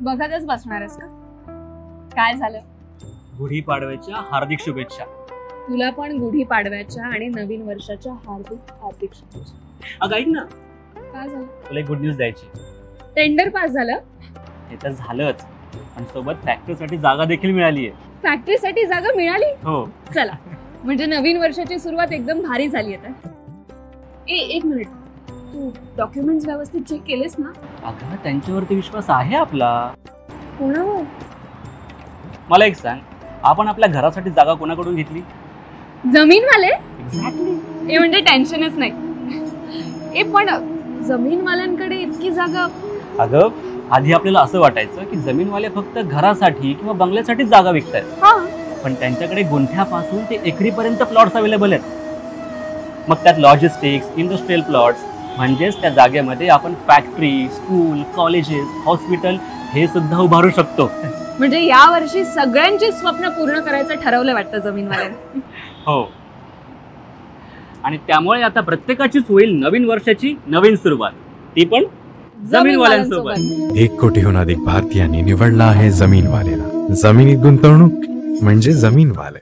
बघतच बसणार आहेस का? काय झालं? गुढीपाडव्याच्या हार्दिक शुभेच्छा. तुला पण गुढीपाडव्याच्या आणि नवीन वर्षाच्या हार्दिक हार्दिक शुभेच्छा. अगं ऐक ना, काय झालं? तुला एक गुड न्यूज द्यायची. टेंडर पास झालं? हे तर झालंच, पण सोबत फॅक्टरीसाठी जागा देखील मिळाली आहे. फॅक्टरीसाठी जागा मिळाली? हो. चला, म्हणजे नवीन वर्षाची सुरुवात एकदम भारी झाली आता. एक मिनिट, तू डॉक्युमेंट्स व्यवस्थित चेक केलेस ना? अगं त्यांच्यावरती विश्वास आहे आपला. कोणावर? मला एक सांग, आपण आपल्या घरासाठी जागा कोणाकडून घेतली? जमीनवाले? एक्झॅक्टली. हे म्हणजे टेन्शनच नाही. पण जमीनवाल्यांकडे इतकी जागा? अगं आधी आपल्याला असं वाटायचं की जमीनवाले फक्त घरासाठी किंवा बंगल्यासाठी जागा विकतायत. पण त्यांच्याकडे गुंठ्यापासून ते एकरीपर्यंत प्लॉट्स अवेलेबल आहेत. मग त्यात लॉजिस्टिक्स, इंडस्ट्रियल प्लॉट्स, म्हणजेच त्या जागेमध्ये आपण फॅक्टरी, स्कूल, कॉलेजेस, हॉस्पिटल हे सुद्धा उभारू शकतो. म्हणजे या वर्षी सगळ्यांची स्वप्न पूर्ण करायचं ठरवलं वाटतं जमीनवाल्यांनी. हो, आणि त्यामुळे आता प्रत्येकाचीच होईल नवीन वर्षाची नवीन सुरुवात, ती पण जमीनवाल्यांसोबत. 1 कोटीहून अधिक भारतीयांनी निवडला आहे जमीनवालेला. जमिनीत गुंतवणूक म्हणजे जमीनवाले.